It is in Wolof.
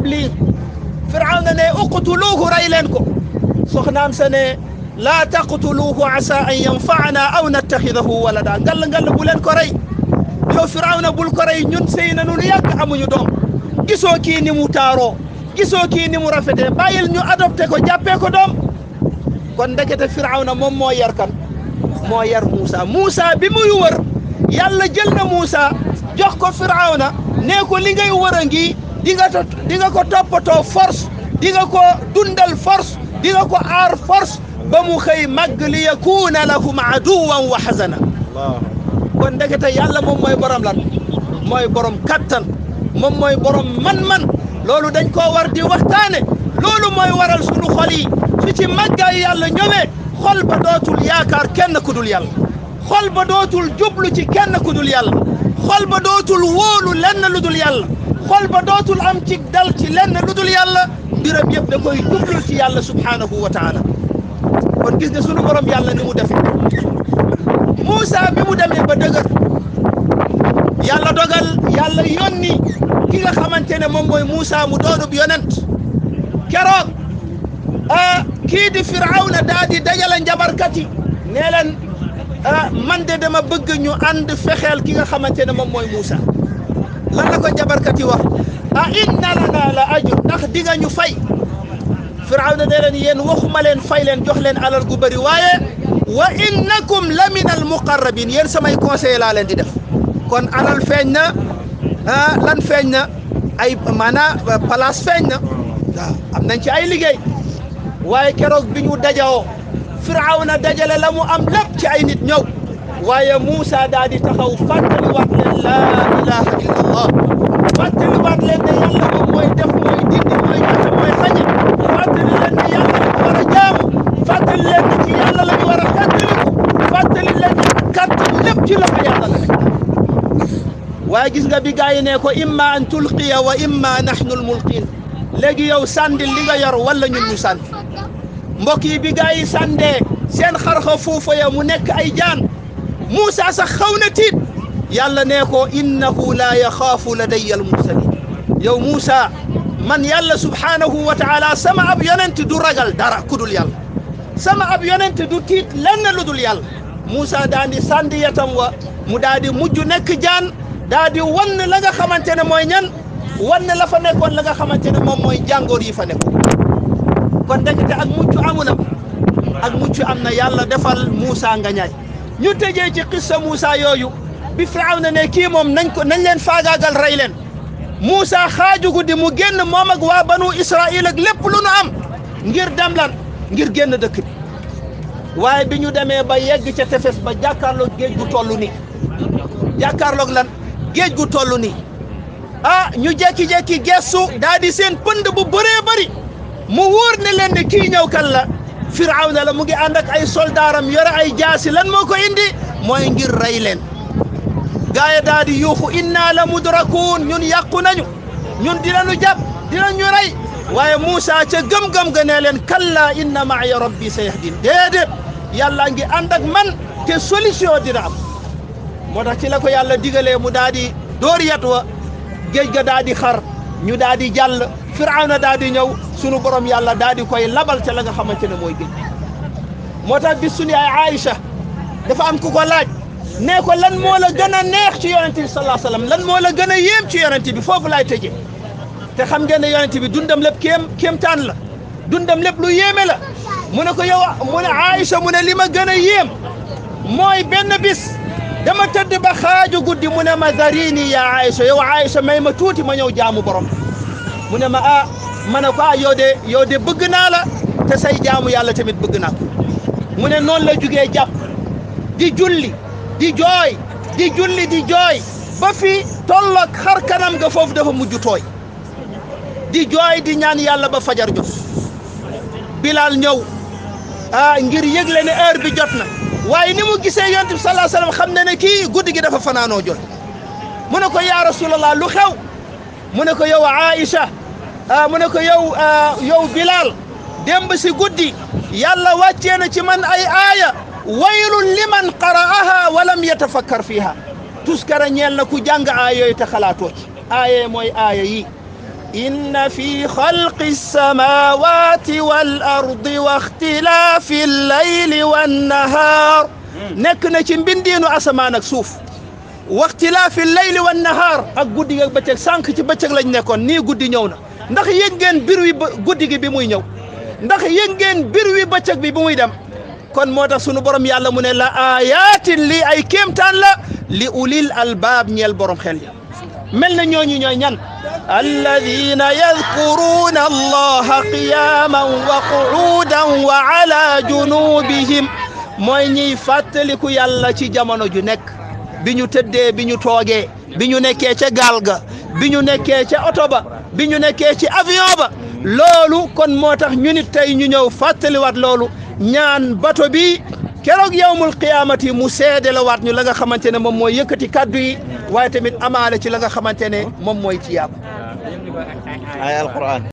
sabab lii Firawna ne uqtuluuhu rey leen ko soxnaam sa ne laa taqtuluuhu asa an yanfaana aw nattaxidahu walada ngall bu leen ko rey yow Firawna bul ko rey ñun sëy na nu lu yàgg amuñu doom gisoo kii ni mu taaroo gisoo kii ni mu rafetee bàyyil ñu adopté ko jàppee ko doom kon ndekete Firawna moom moo yar kan moo yar Moussa bi muy wër yàlla jël na Moussa jox ko Firawna nee ko li ngay wër a ngi di nga ko toppatoo force di nga ko dundal force di nga ko aar force ba mu xëy màgg li yakuuna lahum aduwan wa hazana kon ndekete yàlla moom mooy borom lan mooy borom kattan moom mooy borom man-man loolu dañ koo war di waxtaane loolu mooy waral sunu xol yi su ci màggaay yàlla ñëwee xol ba dootul yaakaar kenn ku dul yàlla xol ba dootul jublu ci kenn ku dul yàlla xol ba dootul wóolu lenn lu dul yàlla xol ba dootul am ci dal ci lenn lu dul yàlla mbiram yëpp da koy jublul ci yàlla subhanahu wa taala kon gis nga sunu borom yàlla ni mu defe Moussa bi mu demee ba dëgër yàlla dogal yàlla yónni ki nga xamante ne moom mooy Moussa mu doonub yonent keroog kii di Firawna daa di dajale njabarkat yi nee leen man de dama bëgg ñu ànd fexeel ki nga xamante ne moom mooy Moussa lan la ko njabarkat yi wax a inna lana la ajr ndax di nga ñu fay Firawna ne leen yéen waxuma leen fay leen jox leen alal gu bëri waaye wa innakum la min al muqarrabin yéen samay conseiller laa leen di def kon alal feeñ na lan feeñ na ay maanaam place feeñ na waaw am nañ ci ay liggéey waaye keroog bi ñu dajawoo Firawna dajale la mu am lépp ci ay nit ñëw waaye Moussa daal di taxaw fàttaliwaat leen laa ilaha illa allah fàttaliwaat leen ne yàlla moom mooy def mooy dindi mooy joxe mooy xañe fàttali leen ne yàlla la ñu war a jaamu fàttali leen ne ci yàlla la ñu war a xettaliku fàttali leen ne kàttan lépp ci loxo yàlla la nekk waaye gis nga bi gaa yi ne ko imma an tulqiya wa imma nahnu almulqin léegi yow sàndil li nga yor wala ñun ñu sànd mbokk yi bi gaa yi sàndee seen xarxa foofa ya mu nekk ay jaan Moussa sax xaw na tiit yàlla ne ko innahu la yaxaafu ladayya almursalin yow Moussa man yàlla subhanahu wa taala sama ab yonent du ragal dara ku dul yàlla sama ab yonent du tiit lenn lu dul yàlla Moussa daa di sàndi yatam wa mu daa di mujj nekk jaan daa di wan la nga xamante ne mooy ñan wan la fa nekkoon la nga xamante ne moom mooy jàngoor yi fa nekkoon kon ndekete ak mucc amulam ak mucc am na yàlla defal Moussa nga ñaay ñu tëjee ci qissa Moussa yooyu bi Firawna ne kii moom nañ leen faagaagal rey leen Moussa xaaju guddi mu génn moom ak waa banu Israël ak lépp lu nu am ngir dem lan ngir génn dëkk bi waaye bi ñu demee ba yegg ca tefes ba jàkkaarloog géej gu toll nii jàkkaarloog lan géej gu toll nii ñu jekki-jekki gestu daa di seen pënd bu bëree bëri mu wóor ne leen ne kii ñëw kan la Firawna la mu ngi ànd ak ay soldaaram yore ay jaasi lan moo ko indi mooy ngir rey leen gaaya daa di yuuxu inna la mudrakuun ñun yàqu nañu ñun dinañu jàpp dinañu rey waaye Moussa ca gëm-gëm ga ne leen kalla inna maaya rabbi sayahdin déedéet yàlla ngi ànd ak man te solution dina am moo tax ci la ko yàlla digalee mu daa di door yat wa géej ga daa di xar ñu daa di jàll Firawna daa di ñëw sunu borom yàlla daa di koy labal ca la nga xamante ne mooy géej moo tax bis sunu yaay Aïcha dafa am ku ko laaj nee ko lan moo la gën a neex ci yonent bi sallallahu alayhi wa sallam lan moo la gën a yéem ci yonent bi foofu laay tëjee te xam ngeen ne yonent bi dundam lépp kéemtaan la dundam lépp lu yéeme la mu ne ko yow mu ne Aïcha mu ne li ma gën a yéem mooy benn bis dama tëdd ba xaaju guddi mu ne ma zarini ya Aïcha yow Aïcha may ma tuuti ma ñëw jaamu borom mu ne ma ma ne ko yow de bëgg naa la te say jaamu yàlla tamit bëgg naa ko mu ne noonu la jugee jàpp di julli di jooy di julli di jooy ba fi tolloog xar kanam ga foofu dafa mujj tooy di jooy di ñaan yàlla ba fajar jot Bilal ñëw ngir yëgle ne heure bi jot na waaye ni mu gisee yonent bi sallallahu alayhi wasallam xam na ne kii guddi gi dafa fanaanoo jot mu ne ko yaa rasulallah lu xew mu ne ko yow Aïcha mu ne ko yow Bilal démb si guddi yàlla wàccee na ci man ay aaya waylun liman qara'aha wa lam yatafakkar fiha tuskara ñeel na ku jàng aaya yooyu te xalaatoo ci aaya mooy aaya yi inna fi xalqi alsamawati wal ardi wa ixtilaafi allayli wannahaar nekk na ci mbindiinu asamaan ak suuf wa ixtilaafi allayli wannahaar ak guddi ak bëccëg sànq ci bëccëg lañ nekkoon nii guddi ñëw na ndax yëg ngeen bir wi guddi gi bi muy ñëw ndax yëg ngeen bir wi bëccëg bi muy dem kon moo tax sunu borom yàlla mu ne la ayatin lii ay kéemtaan la li ulil albaab ñeel borom xel yi mel na ñooñu ñooy ñan alladina yadkuruna allaha qiyaman wa qu'udan wa ala junubihim mooy ñiy fàttaliku yàlla ci jamono ju nekk bi ñu tëddee bi ñu toogee bi ñu nekkee ca gaal ga bi ñu nekkee ca oto ba bi ñu nekkee ci avion ba loolu kon moo tax ñu nit tey ñu ñëw fàttaliwaat loolu ñaan bato bi keroog yawmul qiyaamati mu seede la waat ñu la nga xamante ne moom mooy yëkkati kaddu yi waaye tamit amaale ci la nga xamante ne moom mooy ci yàlla ay alquran